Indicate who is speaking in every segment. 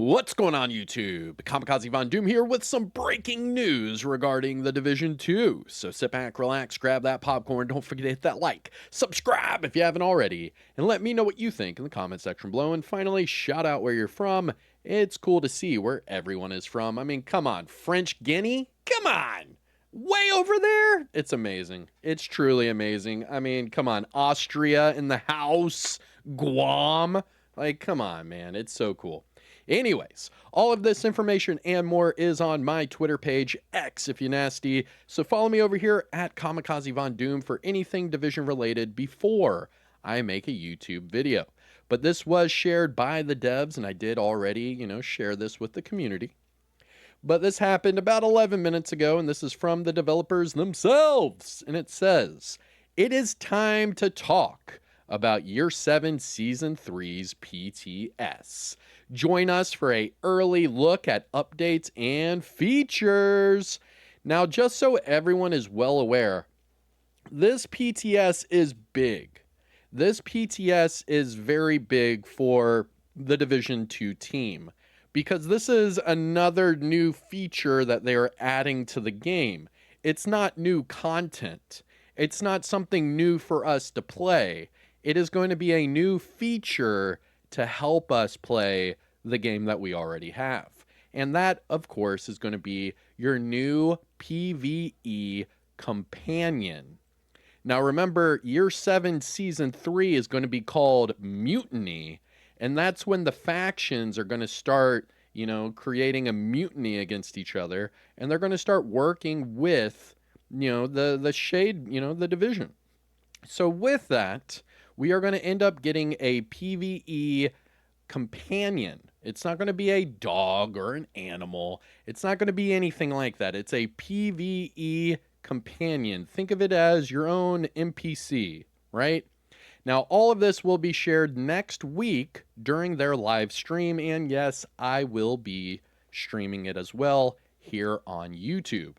Speaker 1: What's going on, YouTube? Kamikazevondoom here with some breaking news regarding the Division 2. So sit back, relax, grab that popcorn, don't forget to hit that like, subscribe if you haven't already, and let me know what you think in the comment section below. And finally, shout out where you're from. It's cool to see where everyone is from. I mean, come on, French Guinea? Come on! Way over there? It's amazing. It's truly amazing. I mean, come on, Austria in the house, Guam. Like, come on, man. It's so cool. Anyways, all of this information and more is on my Twitter page, X if you nasty. So follow me over here at Kamikazevondoom for anything Division related before I make a YouTube video. But this was shared by the devs, and I did already, share this with the community. But this happened about 11 minutes ago, and this is from the developers themselves. And it says, "It is time to talk about Year 7 Season 3's PTS. Join us for an early look at updates and features." Now, just so everyone is well aware, this PTS is big. This PTS is very big for the Division 2 team, because this is another new feature that they are adding to the game. It's not new content. It's not something new for us to play. It is going to be a new feature to help us play the game that we already have. And that, of course, is going to be your new PvE companion. Now remember, Year 7 Season 3 is going to be called Mutiny, and that's when the factions are going to start, creating a mutiny against each other, and they're going to start working with, the Shade, the Division. So with that, we are going to end up getting a PvE companion. It's not going to be a dog or an animal. It's not going to be anything like that. It's a PvE companion. Think of it as your own NPC, right? Now, all of this will be shared next week during their live stream, and yes, I will be streaming it as well here on YouTube.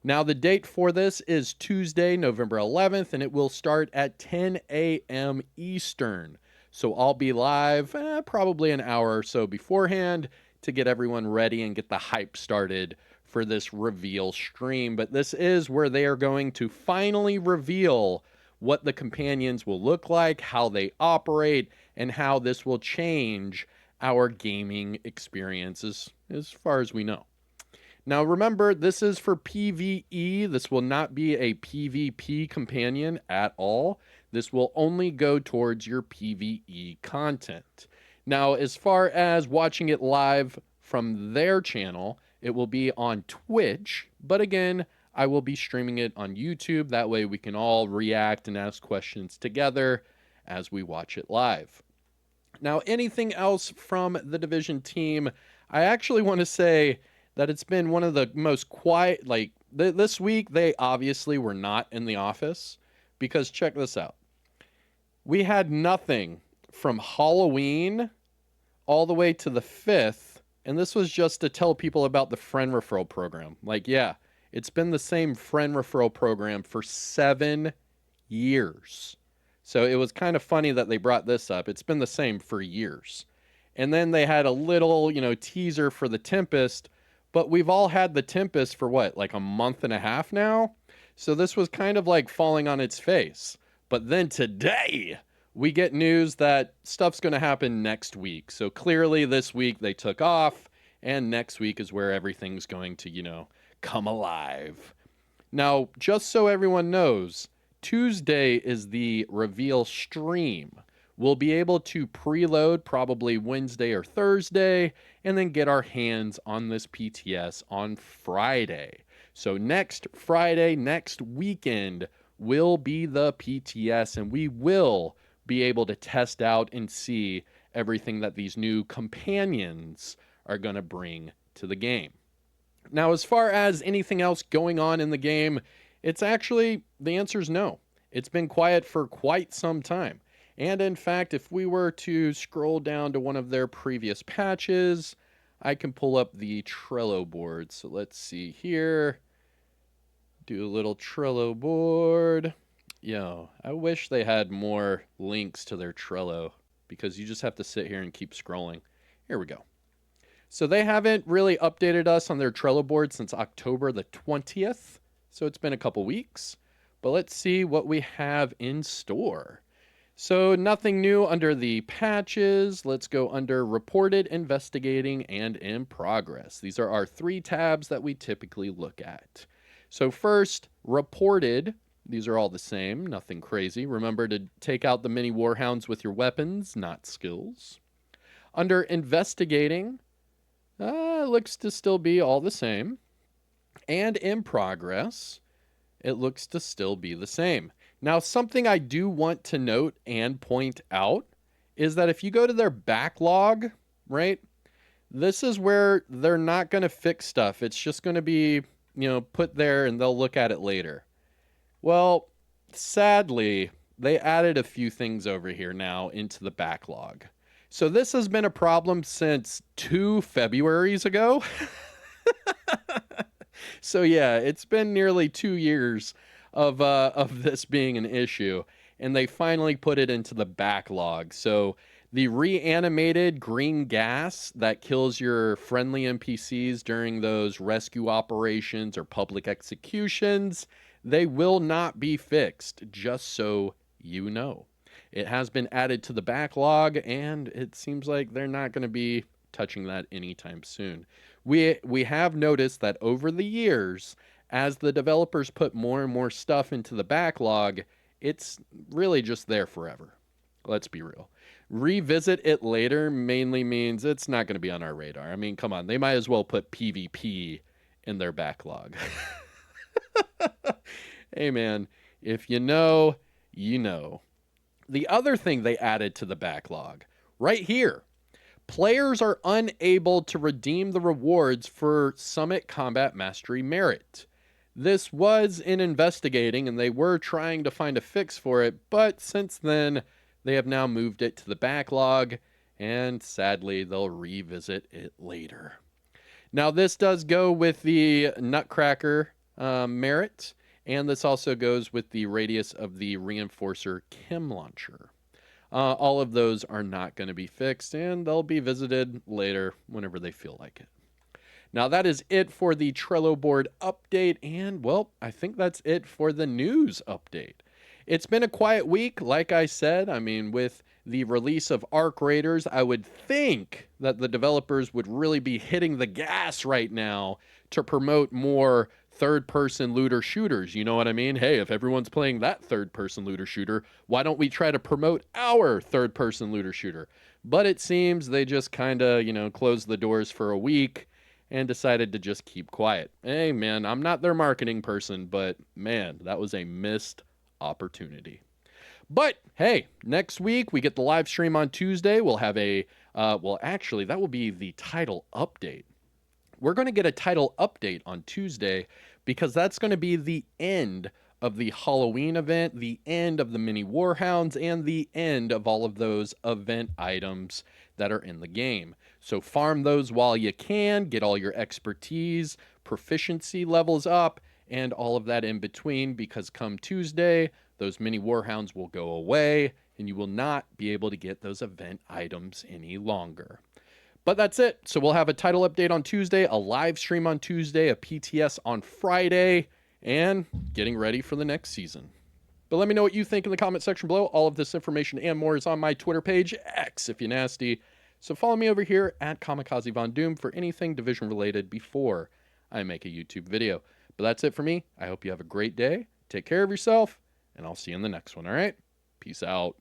Speaker 1: Now, the date for this is Tuesday, November 11th, and it will start at 10 a.m. Eastern. So I'll be live probably an hour or so beforehand to get everyone ready and get the hype started for this reveal stream. But this is where they are going to finally reveal what the companions will look like, how they operate, and how this will change our gaming experiences as far as we know. Now remember, this is for PvE. This will not be a PvP companion at all. This will only go towards your PvE content. Now, as far as watching it live from their channel, it will be on Twitch. But again, I will be streaming it on YouTube. That way we can all react and ask questions together as we watch it live. Now, anything else from the Division team? I actually want to say that it's been one of the most quiet, this week they obviously were not in the office, because check this out. We had nothing from Halloween all the way to the 5th, and this was just to tell people about the friend referral program. Yeah, it's been the same friend referral program for 7 years. So it was kind of funny that they brought this up. It's been the same for years. And then they had a little, teaser for the Tempest, but we've all had the Tempest for what, a month and a half now? So this was kind of like falling on its face. But then today, we get news that stuff's going to happen next week. So clearly this week they took off, and next week is where everything's going to, come alive. Now, just so everyone knows, Tuesday is the reveal stream. We'll be able to preload probably Wednesday or Thursday, and then get our hands on this PTS on Friday. So next Friday, next weekend, will be the PTS, and we will be able to test out and see everything that these new companions are going to bring to the game. Now, as far as anything else going on in the game, it's actually, the answer is no. It's been quiet for quite some time. And in fact, if we were to scroll down to one of their previous patches, I can pull up the Trello board. So let's see here. Do a little Trello board. I wish they had more links to their Trello, because you just have to sit here and keep scrolling. Here we go. So they haven't really updated us on their Trello board since October the 20th. So it's been a couple weeks. But let's see what we have in store. So nothing new under the patches. Let's go under reported, investigating, and in progress. These are our 3 tabs that we typically look at. So first, reported. These are all the same, nothing crazy. Remember to take out the mini warhounds with your weapons, not skills. Under investigating, looks to still be all the same. And in progress, it looks to still be the same. Now, something I do want to note and point out is that if you go to their backlog, right, this is where they're not going to fix stuff. It's just going to be, put there and they'll look at it later. Well, sadly, they added a few things over here now into the backlog. So this has been a problem since 2 Februaries ago. So yeah, it's been nearly 2 years of this being an issue, and they finally put it into the backlog. So the reanimated green gas that kills your friendly NPCs during those rescue operations or public executions, they will not be fixed, just so you know. It has been added to the backlog, and it seems like they're not going to be touching that anytime soon. We have noticed that over the years, as the developers put more and more stuff into the backlog, it's really just there forever. Let's be real. Revisit it later mainly means it's not going to be on our radar. I mean, come on, they might as well put PvP in their backlog. Hey man, if you know, you know. The other thing they added to the backlog, right here, players are unable to redeem the rewards for Summit Combat Mastery Merit. This was in investigating, and they were trying to find a fix for it, but since then, they have now moved it to the backlog, and sadly, they'll revisit it later. Now, this does go with the Nutcracker merit, and this also goes with the radius of the Reinforcer Chem Launcher. All of those are not going to be fixed, and they'll be visited later whenever they feel like it. Now, that is it for the Trello board update, and, well, I think that's it for the news update. It's been a quiet week, like I said. I mean, with the release of Arc Raiders, I would think that the developers would really be hitting the gas right now to promote more third-person looter shooters. You know what I mean? Hey, if everyone's playing that third-person looter shooter, why don't we try to promote our third-person looter shooter? But it seems they just kind of, closed the doors for a week and decided to just keep quiet. Hey, man, I'm not their marketing person, but man, that was a missed opportunity. But hey, next week we get the live stream on Tuesday. We'll have actually, that will be the title update. We're going to get a title update on Tuesday because that's going to be the end of the Halloween event, the end of the mini Warhounds, and the end of all of those event items that are in the game. So farm those while you can, get all your expertise, proficiency levels up, and all of that in between, because come Tuesday, those mini Warhounds will go away, and you will not be able to get those event items any longer. But that's it. So we'll have a title update on Tuesday, a live stream on Tuesday, a PTS on Friday, and getting ready for the next season. But let me know what you think in the comment section below. All of this information and more is on my Twitter page, X if you're nasty. So follow me over here at Kamikazevondoom for anything Division related before I make a YouTube video. But that's it for me. I hope you have a great day. Take care of yourself, and I'll see you in the next one, all right? Peace out.